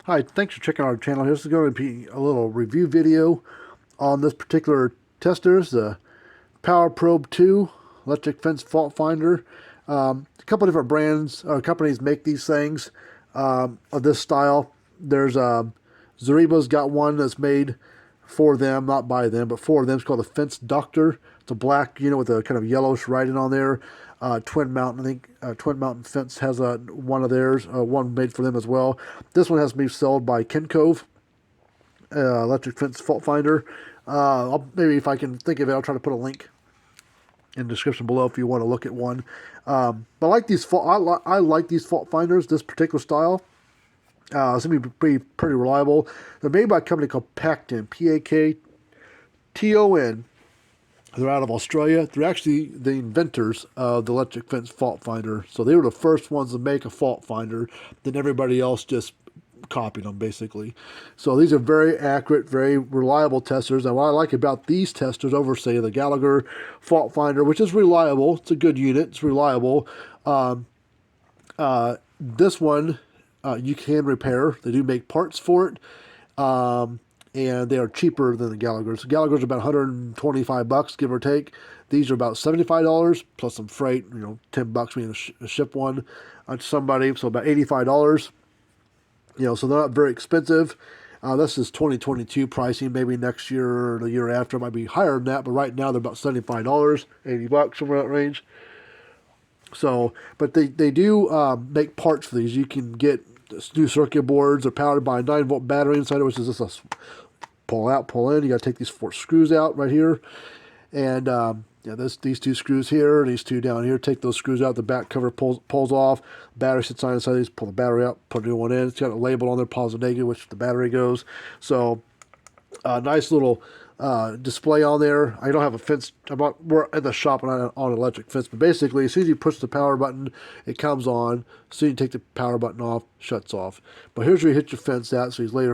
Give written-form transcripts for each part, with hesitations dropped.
Hi, thanks for checking out our channel. This is going to be a little review video on this particular testers, the Power Probe 2 electric fence fault finder. A couple different brands or companies make these things of this style. There's Zariba's got one that's made for them, not by them, but for them. It's called the Fence Doctor. It's a black unit with a kind of yellowish writing on there. Twin Mountain, I think Twin Mountain Fence has one of theirs, one made for them as well. This one has to be sold by Ken Cove electric fence fault finder. Maybe if I can think of it, I'll try to put a link in the description below if you want to look at one. But I like these I like these fault finders, this particular style. It's going to be pretty reliable. They're made by a company called Pacton, Pakton. They're out of Australia. They're actually the inventors of the electric fence fault finder. So they were the first ones to make a fault finder. Then everybody else just copied them, basically. So these are very accurate, very reliable testers. And what I like about these testers over, say, the Gallagher fault finder, which is reliable. It's a good unit. It's reliable. This one you can repair. They do make parts for it. And they are cheaper than the Gallagher's. The Gallagher's are about $125, give or take. These are about $75 plus some freight. $10 being a ship one to somebody, so about $85. So they're not very expensive. This is 2022 pricing. Maybe next year or the year after it might be higher than that, but right now they're about $75, $80, somewhere in that range. So, but they do make parts for these. You can get new circuit boards. They're powered by a 9-volt battery inside it, which is just a pull out, pull in. You got to take these 4 screws out right here, and these 2 screws here, these 2 down here. Take those screws out. The back cover pulls off. Battery sits on the side. These pull the battery out, put a new one in. It's got a label on there, positive, negative, which the battery goes. So, nice little display on there. I don't have a fence. We're at the shop on an electric fence, but basically, as soon as you push the power button, it comes on. As soon as you take the power button off, shuts off. But here's where you hit your fence at. So you lay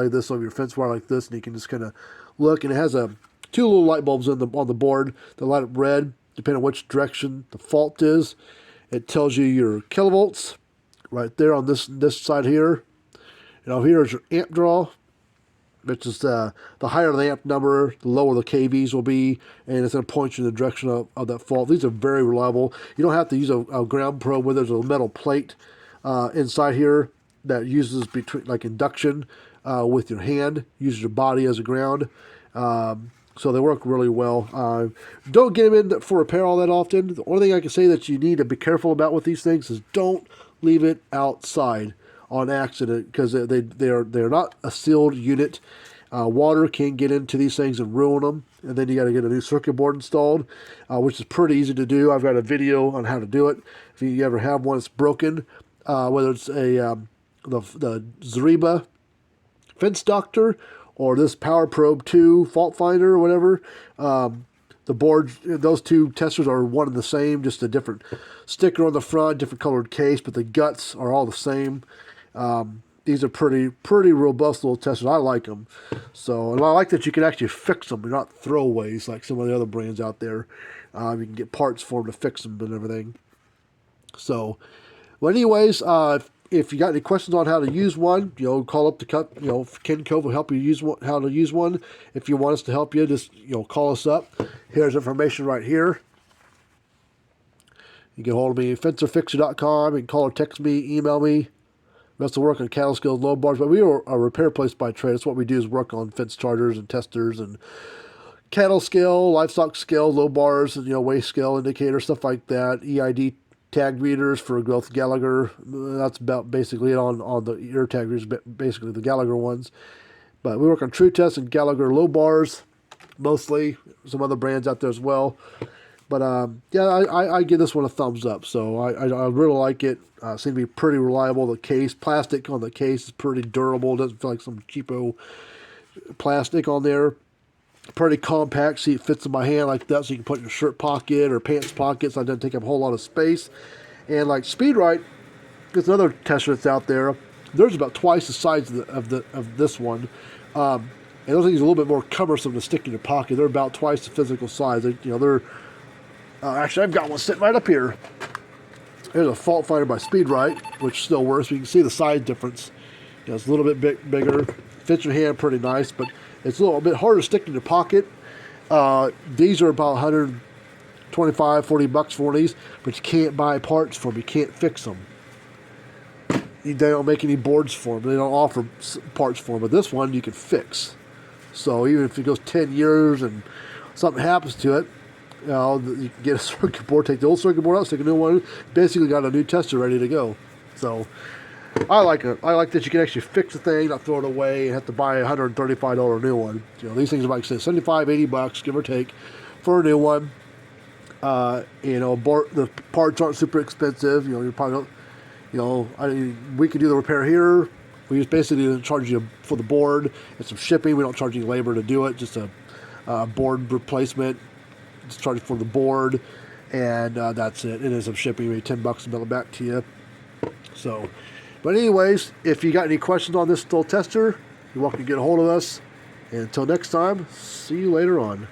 this over your fence wire like this, and you can just kind of look. And it has 2 little light bulbs on the board that light up red, depending on which direction the fault is. It tells you your kilovolts right there on this side here. Here's your amp draw, which is the higher the amp number, the lower the kVs will be, and it's going to point you in the direction of that fault. These are very reliable. You don't have to use a ground probe with it. There's a metal plate inside here that uses like induction with your hand, uses your body as a ground. So they work really well. Don't get them in for repair all that often. The only thing I can say that you need to be careful about with these things is don't leave it outside on accident, because they're not a sealed unit. Water can get into these things and ruin them, and then you got to get a new circuit board installed, which is pretty easy to do. I've got a video on how to do it. If you ever have one that's broken, whether it's the Zariba Fence Doctor or this Power Probe 2 fault finder or whatever, the boards, those 2 testers are one and the same, just a different sticker on the front, different colored case, but the guts are all the same. These are pretty robust little testers. I like them. So, and I like that you can actually fix them. They're not throwaways like some of the other brands out there. You can get parts for them to fix them and everything. So, well, anyways, if you got any questions on how to use one, call up the Ken Cove will help you how to use one. If you want us to help you, just call us up. Here's information right here. You can get hold of me at fencerfixer.com. You can call or text me, email me. We also work on cattle scales, low bars, but we are a repair place by trade. That's what we do, is work on fence chargers and testers and cattle scale, livestock scale, low bars, and weigh scale indicators, stuff like that. EID tag readers for both Gallagher. That's about basically it on the ear tag readers, basically the Gallagher ones. But we work on True Test and Gallagher low bars, mostly. Some other brands out there as well. But yeah, I give this one a thumbs up. So I really like it. Seems to be pretty reliable. The plastic on the case is pretty durable. It doesn't feel like some cheapo plastic on there. Pretty compact. See, it fits in my hand like that, so you can put it in your shirt pocket or pants pocket, so it doesn't take up a whole lot of space. And like SpeedRite, there's another tester that's out there. There's about twice the size of this one. And those things are a little bit more cumbersome to stick in your pocket. They're about twice the physical size. They're actually, I've got one sitting right up here. There's a fault finder by SpeedRite, which still works. You can see the size difference It's a little bit bigger, fits your hand pretty nice, but it's a little bit harder to stick in your pocket. These are about 125, 40 bucks for these, but you can't buy parts for them. You can't fix them. They don't make any boards for them. They don't offer parts for them. But this one you can fix. So even if it goes 10 years and something happens to it, you can get a circuit board, take the old circuit board out, stick a new one. Basically got a new tester ready to go. So I like it. I like that you can actually fix the thing, not throw it away, and have to buy a $135 new one. These things are like, say, 75, 80 bucks, give or take, for a new one. The parts aren't super expensive. You probably don't. We can do the repair here. We just basically charge you for the board and some shipping. We don't charge you labor to do it. Just a board replacement. Just charge for the board, and that's it. And then some shipping, maybe $10 to mail it back to you. So, but anyways, if you got any questions on this little tester, you're welcome to get a hold of us. And until next time, see you later on.